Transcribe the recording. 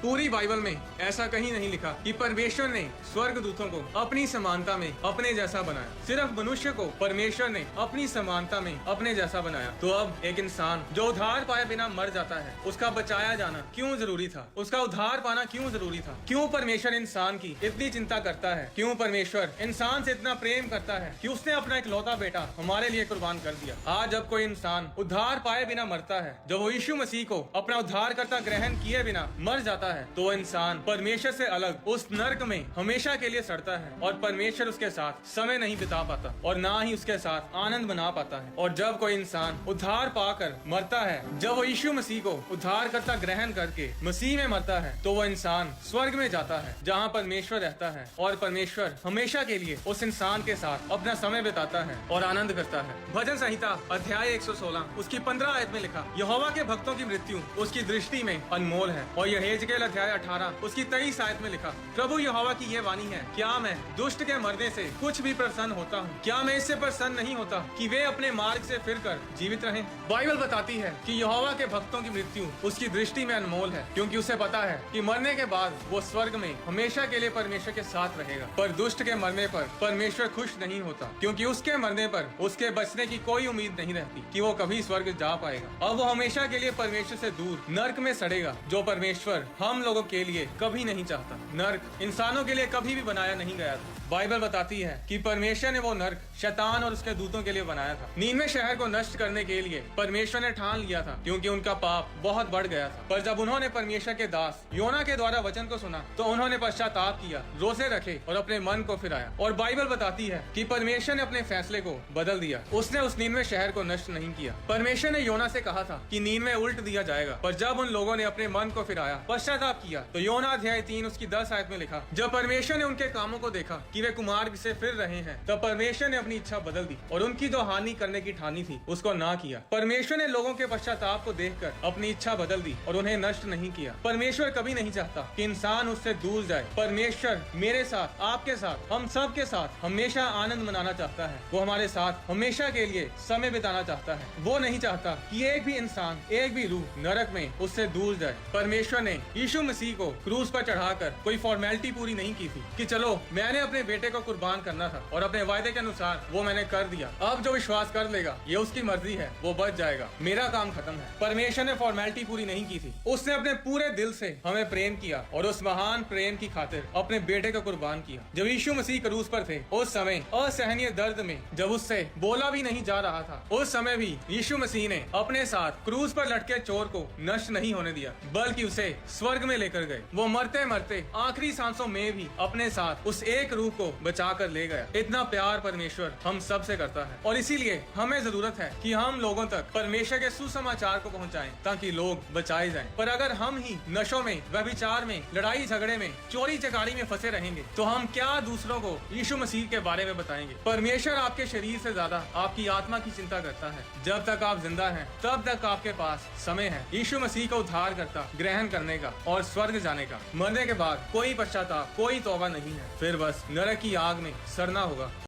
पूरी बाइबल में ऐसा कहीं नहीं लिखा कि परमेश्वर ने स्वर्ग दूतों को अपनी समानता में अपने जैसा बनाया। सिर्फ मनुष्य को परमेश्वर ने अपनी समानता में अपने जैसा बनाया। तो अब एक इंसान जो उद्धार पाए बिना मर जाता है, उसका बचाया जाना क्यों जरूरी था? उसका उद्धार पाना क्यों जरूरी था? क्यों परमेश्वर इंसान की इतनी चिंता करता है? क्यों परमेश्वर इंसान से इतना प्रेम करता है कि उसने अपना इकलौता बेटा हमारे लिए कुर्बान कर दिया? आज जब कोई इंसान उद्धार पाए बिना मरता है, जब वो यीशु मसीह को अपना उद्धारकर्ता ग्रहण किए बिना मर जाता है, तो वो इंसान परमेश्वर से अलग उस नर्क में हमेशा के लिए सड़ता है और परमेश्वर उसके साथ समय नहीं बिता पाता और ना ही उसके साथ आनंद मना पाता है। और जब कोई इंसान उद्धार पाकर मरता है, जब वो यीशु मसीह को उद्धारकर्ता ग्रहण करके मसीह में मरता है, तो वो इंसान स्वर्ग में जाता है जहाँ परमेश्वर रहता है और परमेश्वर हमेशा के लिए उस इंसान के साथ अपना समय बिताता है और आनंद करता है। भजन संहिता अध्याय 116 उसकी 15 आयत में लिखा, यहोवा के भक्तों की मृत्यु उसकी दृष्टि में अनमोल है। और यहेजकेल अध्याय 18 उसकी 23 आयत में लिखा, प्रभु यहोवा की यह वाणी है, क्या मैं दुष्ट के मरने से कुछ भी प्रसन्न होता हूँ? क्या मैं इससे प्रसन्न नहीं होता कि वे अपने मार्ग से फिरकर जीवित रहें? बाइबल बताती है कि यहोवा के भक्तों की मृत्यु उसकी दृष्टि में अनमोल है, क्योंकि उसे पता है कि मरने के बाद वो स्वर्ग में हमेशा के लिए परमेश्वर के साथ रहेगा। पर दुष्ट के मरने पर परमेश्वर खुश नहीं होता, क्योंकि उसके मरने पर उसके बचने की कोई उम्मीद नहीं रहती कि वो कभी स्वर्ग जा पाएगा। अब वो हमेशा के लिए परमेश्वर से दूर नर्क में सड़ेगा, जो परमेश्वर हम लोगों के लिए कभी नहीं चाहता। नर्क इंसानों के लिए कभी भी बनाया नहीं गया था। बाइबल बताती है कि परमेश्वर ने वो नर्क शैतान और उसके दूतों के लिए बनाया था। नीनवे शहर को नष्ट करने के लिए परमेश्वर ने ठान लिया था, क्योंकि उनका पाप बहुत बढ़ गया था। पर जब उन्होंने परमेश्वर के दास योना के द्वारा वचन को सुना, तो उन्होंने पश्चाताप किया, रोजे रखे और अपने मन को फिराया। और बाइबल बताती है कि परमेश्वर ने अपने फैसले को बदल दिया। उसने उस नीनवे शहर को नष्ट नहीं किया। परमेश्वर ने योना से कहा था कि नीनवे उल्ट दिया जाएगा, पर जब उन लोगों ने अपने मन को फिराया, पश्चाताप किया, तो योना अध्याय 3 उसकी 10 आयत में लिखा, जब परमेश्वर ने उनके कामों को देखा कि वे कुमार्ग से फिर रहे हैं, तब परमेश्वर ने अपनी इच्छा बदल दी और उनकी जो हानि करने की ठानी थी उसको ना किया। परमेश्वर ने लोगों के पश्चाताप को देखकर अपनी इच्छा बदल दी और उन्हें नष्ट नहीं किया। परमेश्वर कभी नहीं चाहता कि इंसान उससे दूर जाए। परमेश्वर मेरे साथ, आपके साथ, हम सब के साथ हमेशा आनंद मनाना चाहता है। वो हमारे साथ हमेशा के लिए समय बिताना चाहता है। वो नहीं चाहता कि एक भी इंसान, एक भी रूह नरक में उससे दूर जाए। परमेश्वर ने यीशु मसीह को क्रूस पर चढ़ाकर कोई फॉर्मेलिटी पूरी नहीं की थी कि चलो मैंने अपने बेटे को कुर्बान करना था और अपने वायदे के अनुसार वो मैंने कर दिया, अब जो विश्वास कर लेगा ये उसकी मर्जी है, वो बच जाएगा, मेरा काम खत्म है। परमेश्वर ने फॉर्मेलिटी पूरी नहीं की थी। उसने अपने पूरे दिल से हमें प्रेम किया और उस महान प्रेम की खातिर अपने बेटे को कुर्बान किया। जब यीशु मसीह क्रूस पर थे, उस समय असहनीय दर्द में जब उससे बोला भी नहीं जा रहा था, उस समय भी यीशु मसीह ने अपने साथ क्रूस पर लटके चोर को नष्ट नहीं होने दिया, बल्कि उसे स्वर्ग में लेकर गए। वो मरते मरते आखिरी सांसों में भी अपने साथ उस एक रूह को बचा कर ले गया। इतना प्यार परमेश्वर हम सब से करता है और इसीलिए हमें जरूरत है कि हम लोगों तक परमेश्वर के सुसमाचार को पहुंचाएं, ताकि लोग बचाए जाएं। पर अगर हम ही नशों में, व्यभिचार में, लड़ाई झगड़े में, चोरी चकारी में फंसे रहेंगे, तो हम क्या दूसरों को यीशु मसीह के बारे में बताएंगे? परमेश्वर आपके शरीर से ज्यादा आपकी आत्मा की चिंता करता है। जब तक आप जिंदा हैं, तब तक आपके पास समय है यीशु मसीह को उद्धार करता ग्रहण करने का और स्वर्ग जाने का। मरने के बाद कोई पश्चाताप, कोई तौबा नहीं है, फिर बस नरक की आग में सड़ना होगा।